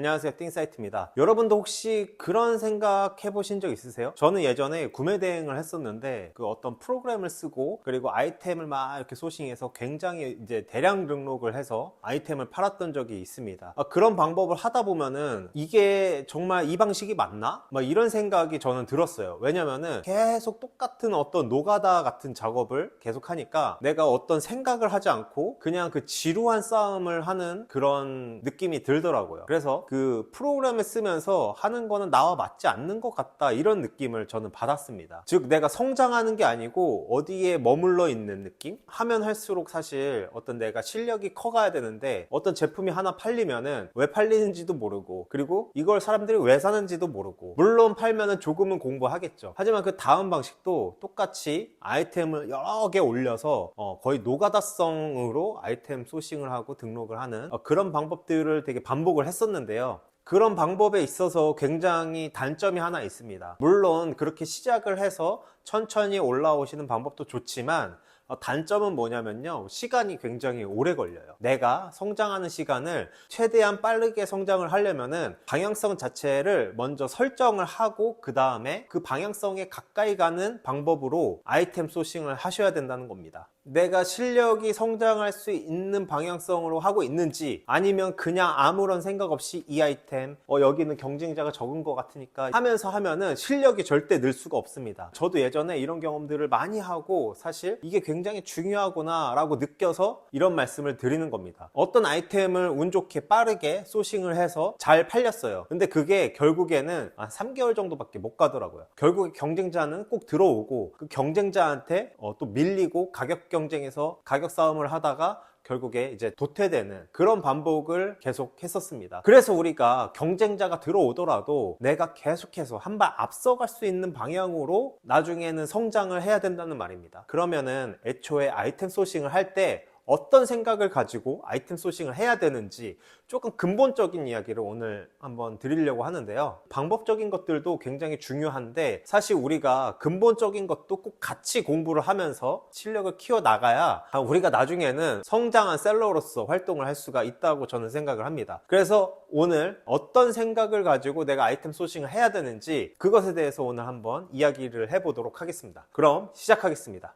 안녕하세요, 띵사이트입니다. 여러분도 혹시 그런 생각 해보신 적 있으세요? 저는 예전에 구매 대행을 했었는데 그 어떤 프로그램을 쓰고 그리고 아이템을 막 이렇게 소싱해서 굉장히 이제 대량 등록을 해서 아이템을 팔았던 적이 있습니다. 그런 방법을 하다 보면은 이게 정말 이 방식이 맞나? 막 이런 생각이 저는 들었어요. 왜냐면은 계속 똑같은 어떤 노가다 같은 작업을 계속 하니까 내가 어떤 생각을 하지 않고 그냥 그 지루한 싸움을 하는 그런 느낌이 들더라고요. 그래서 그 프로그램을 쓰면서 하는 거는 나와 맞지 않는 것 같다, 이런 느낌을 저는 받았습니다. 즉 내가 성장하는 게 아니고 어디에 머물러 있는 느낌? 하면 할수록 사실 어떤 내가 실력이 커가야 되는데 어떤 제품이 하나 팔리면은 왜 팔리는지도 모르고 그리고 이걸 사람들이 왜 사는지도 모르고, 물론 팔면은 조금은 공부하겠죠. 하지만 그 다음 방식도 똑같이 아이템을 여러 개 올려서 거의 노가다성으로 아이템 소싱을 하고 등록을 하는 그런 방법들을 되게 반복을 했었는데요. 그런 방법에 있어서 굉장히 단점이 하나 있습니다. 물론 그렇게 시작을 해서 천천히 올라오시는 방법도 좋지만 단점은 뭐냐면요, 시간이 굉장히 오래 걸려요. 내가 성장하는 시간을 최대한 빠르게 성장을 하려면은 방향성 자체를 먼저 설정을 하고 그 다음에 그 방향성에 가까이 가는 방법으로 아이템 소싱을 하셔야 된다는 겁니다. 내가 실력이 성장할 수 있는 방향성으로 하고 있는지, 아니면 그냥 아무런 생각 없이 이 아이템 여기는 경쟁자가 적은 것 같으니까 하면서 하면은 실력이 절대 늘 수가 없습니다. 저도 예전에 이런 경험들을 많이 하고 사실 이게 굉장히 중요하구나 라고 느껴서 이런 말씀을 드리는 겁니다. 어떤 아이템을 운 좋게 빠르게 소싱을 해서 잘 팔렸어요. 근데 그게 결국에는 한 3개월 정도밖에 못 가더라고요. 결국에 경쟁자는 꼭 들어오고 그 경쟁자한테 또 밀리고 가격 경쟁에서 가격 싸움을 하다가 결국에 이제 도태되는 그런 반복을 계속 했었습니다. 그래서 우리가 경쟁자가 들어오더라도 내가 계속해서 한 발 앞서갈 수 있는 방향으로 나중에는 성장을 해야 된다는 말입니다. 그러면은 애초에 아이템 소싱을 할 때 어떤 생각을 가지고 아이템 소싱을 해야 되는지 조금 근본적인 이야기를 오늘 한번 드리려고 하는데요. 방법적인 것들도 굉장히 중요한데 사실 우리가 근본적인 것도 꼭 같이 공부를 하면서 실력을 키워나가야 우리가 나중에는 성장한 셀러로서 활동을 할 수가 있다고 저는 생각을 합니다. 그래서 오늘 어떤 생각을 가지고 내가 아이템 소싱을 해야 되는지 그것에 대해서 오늘 한번 이야기를 해보도록 하겠습니다. 그럼 시작하겠습니다.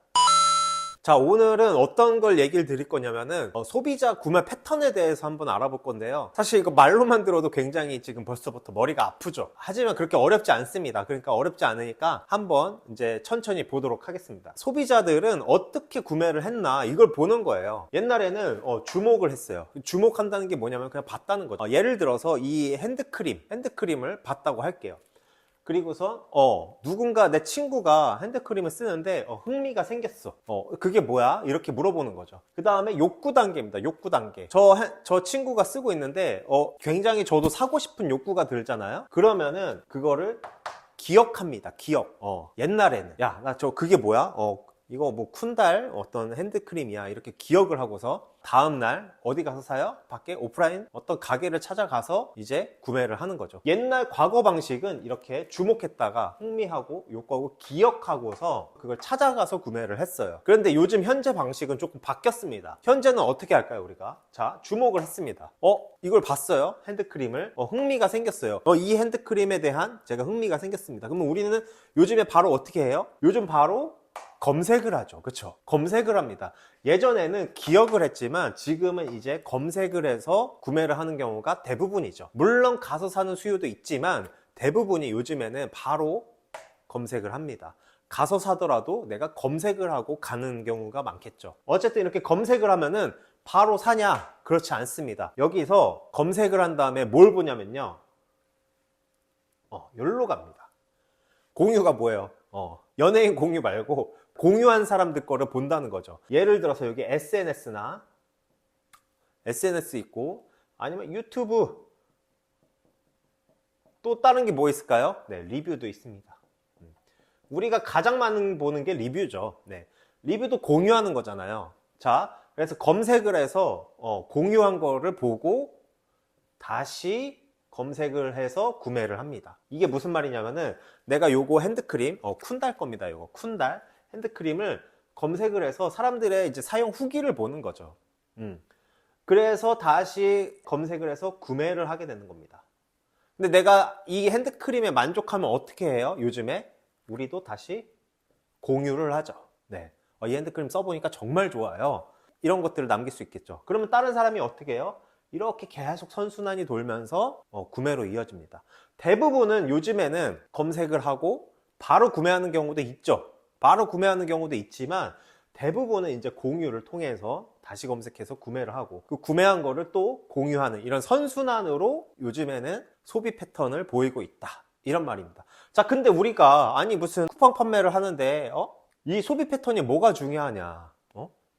자, 오늘은 어떤 걸 얘기를 드릴 거냐면은 소비자 구매 패턴에 대해서 한번 알아볼 건데요. 사실 이거 말로만 들어도 굉장히 지금 벌써부터 머리가 아프죠. 하지만 그렇게 어렵지 않습니다. 그러니까 어렵지 않으니까 한번 이제 천천히 보도록 하겠습니다. 소비자들은 어떻게 구매를 했나 이걸 보는 거예요. 옛날에는 주목을 했어요. 주목한다는 게 뭐냐면 그냥 봤다는 거죠. 예를 들어서 이 핸드크림을 봤다고 할게요. 그리고서 누군가 내 친구가 핸드크림을 쓰는데 흥미가 생겼어. 그게 뭐야? 이렇게 물어보는 거죠. 그 다음에 욕구 단계입니다. 욕구 단계. 저 친구가 쓰고 있는데 굉장히 저도 사고 싶은 욕구가 들잖아요. 그러면은 그거를 기억합니다. 기억. 옛날에는 야, 나 그게 뭐야? 이거 뭐 쿤달 어떤 핸드크림이야, 이렇게 기억을 하고서 다음날 어디 가서 사요? 밖에 오프라인 어떤 가게를 찾아가서 이제 구매를 하는 거죠. 옛날 과거 방식은 이렇게 주목했다가 흥미하고 욕구하고 기억하고서 그걸 찾아가서 구매를 했어요. 그런데 요즘 현재 방식은 조금 바뀌었습니다. 현재는 어떻게 할까요? 우리가 자, 주목을 했습니다. 이걸 봤어요. 핸드크림을 흥미가 생겼어요. 이 핸드크림에 대한 제가 흥미가 생겼습니다. 그러면 우리는 요즘에 바로 어떻게 해요? 요즘 바로 검색을 하죠. 그쵸? 검색을 합니다. 예전에는 기억을 했지만 지금은 이제 검색을 해서 구매를 하는 경우가 대부분이죠. 물론 가서 사는 수요도 있지만 대부분이 요즘에는 바로 검색을 합니다. 가서 사더라도 내가 검색을 하고 가는 경우가 많겠죠. 어쨌든 이렇게 검색을 하면은 바로 사냐? 그렇지 않습니다. 여기서 검색을 한 다음에 뭘 보냐면요, 여기로 갑니다. 공유가 뭐예요? 연예인 공유 말고 공유한 사람들 거를 본다는 거죠. 예를 들어서 여기 SNS 있고, 아니면 유튜브, 또 다른 게 뭐 있을까요? 네, 리뷰도 있습니다. 우리가 가장 많이 보는 게 리뷰죠. 네, 리뷰도 공유하는 거잖아요. 자, 그래서 검색을 해서 공유한 거를 보고 다시 검색을 해서 구매를 합니다. 이게 무슨 말이냐면은 내가 요거 핸드크림 쿤달 겁니다. 요거 쿤달 핸드크림을 검색을 해서 사람들의 이제 사용 후기를 보는 거죠. 그래서 다시 검색을 해서 구매를 하게 되는 겁니다. 근데 내가 이 핸드크림에 만족하면 어떻게 해요? 요즘에 우리도 다시 공유를 하죠. 네. 이 핸드크림 써보니까 정말 좋아요. 이런 것들을 남길 수 있겠죠. 그러면 다른 사람이 어떻게 해요? 이렇게 계속 선순환이 돌면서 구매로 이어집니다. 대부분은 요즘에는 검색을 하고 바로 구매하는 경우도 있죠. 바로 구매하는 경우도 있지만 대부분은 이제 공유를 통해서 다시 검색해서 구매를 하고 그 구매한 거를 또 공유하는 이런 선순환으로 요즘에는 소비 패턴을 보이고 있다. 이런 말입니다. 자, 근데 우리가 아니 무슨 쿠팡 판매를 하는데 이 소비 패턴이 뭐가 중요하냐?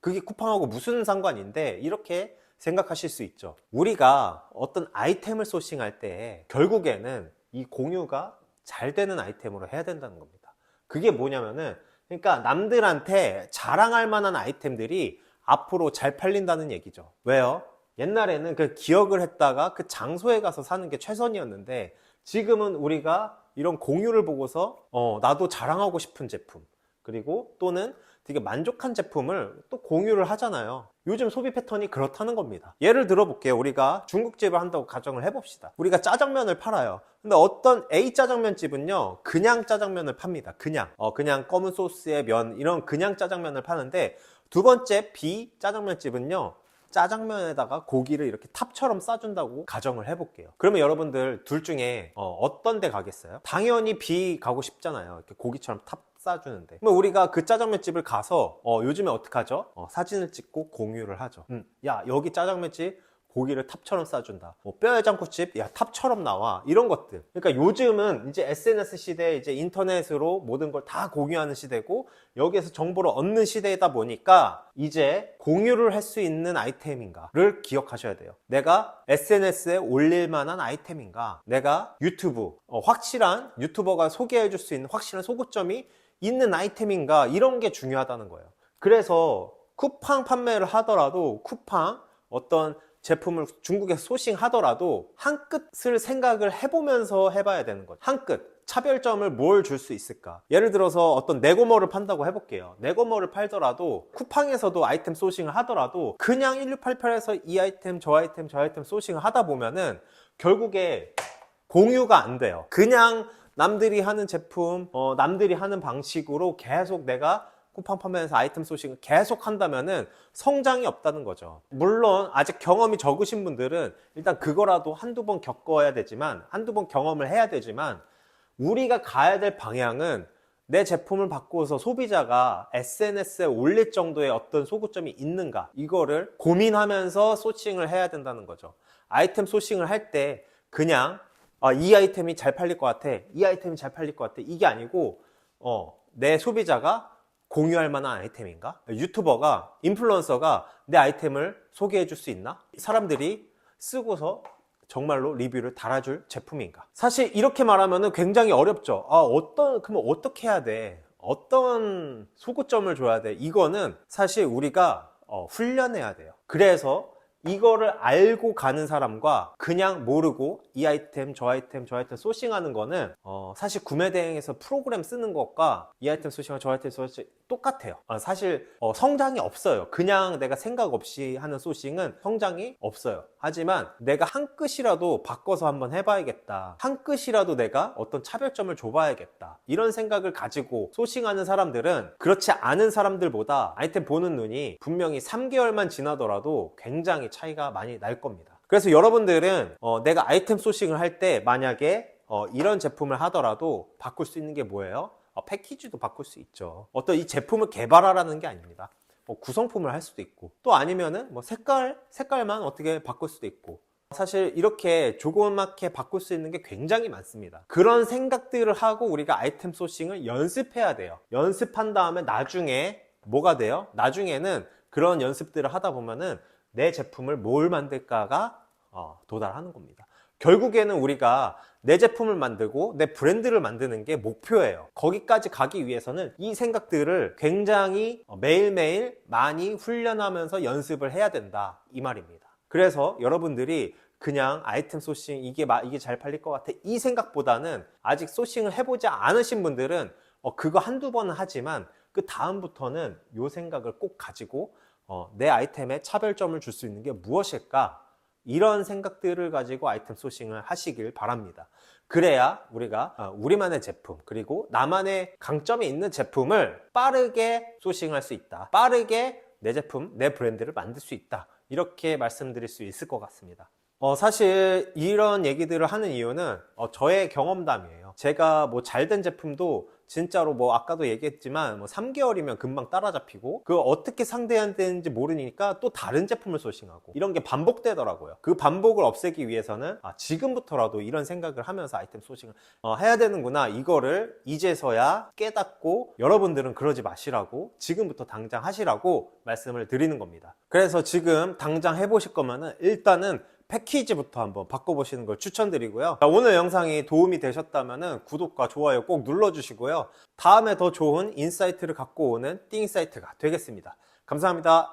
그게 쿠팡하고 무슨 상관인데 이렇게 생각하실 수 있죠. 우리가 어떤 아이템을 소싱할 때 결국에는 이 공유가 잘 되는 아이템으로 해야 된다는 겁니다. 그게 뭐냐면은 그러니까 남들한테 자랑할 만한 아이템들이 앞으로 잘 팔린다는 얘기죠. 왜요? 옛날에는 그 기억을 했다가 그 장소에 가서 사는 게 최선이었는데 지금은 우리가 이런 공유를 보고서 나도 자랑하고 싶은 제품 그리고 또는 되게 만족한 제품을 또 공유를 하잖아요. 요즘 소비 패턴이 그렇다는 겁니다. 예를 들어 볼게요. 우리가 중국집을 한다고 가정을 해봅시다. 우리가 짜장면을 팔아요. 근데 어떤 A 짜장면집은요 그냥 짜장면을 팝니다. 그냥 검은 소스의 면 이런 그냥 짜장면을 파는데 두 번째 B 짜장면집은요 짜장면에다가 고기를 이렇게 탑처럼 싸준다고 가정을 해볼게요. 그러면 여러분들 둘 중에 어떤 데 가겠어요? 당연히 B 가고 싶잖아요. 이렇게 고기처럼 탑 싸주는데. 그럼 우리가 그 짜장면집을 가서 요즘에 어떡하죠? 사진을 찍고 공유를 하죠. 야, 여기 짜장면집 고기를 탑처럼 싸준다. 뼈해장국집, 야, 탑처럼 나와. 이런 것들. 그러니까 요즘은 이제 SNS 시대, 이제 인터넷으로 모든 걸 다 공유하는 시대고, 여기에서 정보를 얻는 시대이다 보니까, 이제 공유를 할 수 있는 아이템인가를 기억하셔야 돼요. 내가 SNS에 올릴 만한 아이템인가? 내가 유튜브, 확실한 유튜버가 소개해 줄 수 있는 확실한 소구점이 있는 아이템인가? 이런 게 중요하다는 거예요. 그래서 쿠팡 판매를 하더라도 쿠팡 어떤 제품을 중국에서 소싱하더라도 한 끗을 생각을 해보면서 해봐야 되는 거죠. 한 끗. 차별점을 뭘 줄 수 있을까? 예를 들어서 어떤 네고머를 판다고 해볼게요. 네고머를 팔더라도 쿠팡에서도 아이템 소싱을 하더라도 그냥 1688에서 이 아이템 저 아이템 저 아이템 소싱을 하다 보면은 결국에 공유가 안 돼요. 그냥 남들이 하는 제품, 남들이 하는 방식으로 계속 내가 쿠팡 판매에서 아이템 소싱을 계속 한다면은 성장이 없다는 거죠. 물론 아직 경험이 적으신 분들은 일단 그거라도 한두 번 겪어야 되지만, 한두 번 경험을 해야 되지만, 우리가 가야 될 방향은 내 제품을 바꾸어서 소비자가 SNS에 올릴 정도의 어떤 소구점이 있는가, 이거를 고민하면서 소싱을 해야 된다는 거죠. 아이템 소싱을 할 때 그냥 이 아이템이 잘 팔릴 것 같아, 이 아이템이 잘 팔릴 것 같아, 이게 아니고 내 소비자가 공유할 만한 아이템인가? 유튜버가, 인플루언서가 내 아이템을 소개해 줄 수 있나? 사람들이 쓰고서 정말로 리뷰를 달아줄 제품인가? 사실 이렇게 말하면 굉장히 어렵죠. 그러면 어떻게 해야 돼? 어떤 소구점을 줘야 돼? 이거는 사실 우리가 훈련해야 돼요. 그래서 이거를 알고 가는 사람과 그냥 모르고 이 아이템 저 아이템 저 아이템 소싱하는 거는 사실 구매 대행에서 프로그램 쓰는 것과 이 아이템 소싱하고 저 아이템 소싱 똑같아요. 사실 성장이 없어요. 그냥 내가 생각 없이 하는 소싱은 성장이 없어요. 하지만 내가 한 끗이라도 바꿔서 한번 해봐야겠다, 한 끗이라도 내가 어떤 차별점을 줘봐야겠다, 이런 생각을 가지고 소싱하는 사람들은 그렇지 않은 사람들보다 아이템 보는 눈이 분명히 3개월만 지나더라도 굉장히 차이가 많이 날 겁니다. 그래서 여러분들은 내가 아이템 소싱을 할 때 만약에 이런 제품을 하더라도 바꿀 수 있는 게 뭐예요? 패키지도 바꿀 수 있죠. 어떤 이 제품을 개발하라는 게 아닙니다. 구성품을 할 수도 있고, 또 아니면은 색깔만 어떻게 바꿀 수도 있고, 사실 이렇게 조그맣게 바꿀 수 있는 게 굉장히 많습니다. 그런 생각들을 하고 우리가 아이템 소싱을 연습해야 돼요. 연습한 다음에 나중에 뭐가 돼요? 나중에는 그런 연습들을 하다 보면은 내 제품을 뭘 만들까가 도달하는 겁니다. 결국에는 우리가 내 제품을 만들고 내 브랜드를 만드는 게 목표예요. 거기까지 가기 위해서는 이 생각들을 굉장히 매일매일 많이 훈련하면서 연습을 해야 된다, 이 말입니다. 그래서 여러분들이 그냥 아이템 소싱 이게 잘 팔릴 것 같아, 이 생각보다는 아직 소싱을 해보지 않으신 분들은 그거 한두 번은 하지만 그 다음부터는 이 생각을 꼭 가지고 내 아이템에 차별점을 줄 수 있는 게 무엇일까, 이런 생각들을 가지고 아이템 소싱을 하시길 바랍니다. 그래야 우리가 우리만의 제품 그리고 나만의 강점이 있는 제품을 빠르게 소싱할 수 있다. 빠르게 내 제품, 내 브랜드를 만들 수 있다. 이렇게 말씀드릴 수 있을 것 같습니다. 사실 이런 얘기들을 하는 이유는 저의 경험담이에요. 제가 뭐 잘된 제품도 진짜로 뭐 아까도 얘기했지만 뭐 3개월이면 금방 따라잡히고 그걸 어떻게 상대해야 되는지 모르니까 또 다른 제품을 소싱하고 이런 게 반복되더라고요. 그 반복을 없애기 위해서는 지금부터라도 이런 생각을 하면서 아이템 소싱을 해야 되는구나, 이거를 이제서야 깨닫고 여러분들은 그러지 마시라고, 지금부터 당장 하시라고 말씀을 드리는 겁니다. 그래서 지금 당장 해보실 거면은 일단은 패키지부터 한번 바꿔보시는 걸 추천드리고요. 오늘 영상이 도움이 되셨다면 구독과 좋아요 꼭 눌러주시고요. 다음에 더 좋은 인사이트를 갖고 오는 띵사이트가 되겠습니다. 감사합니다.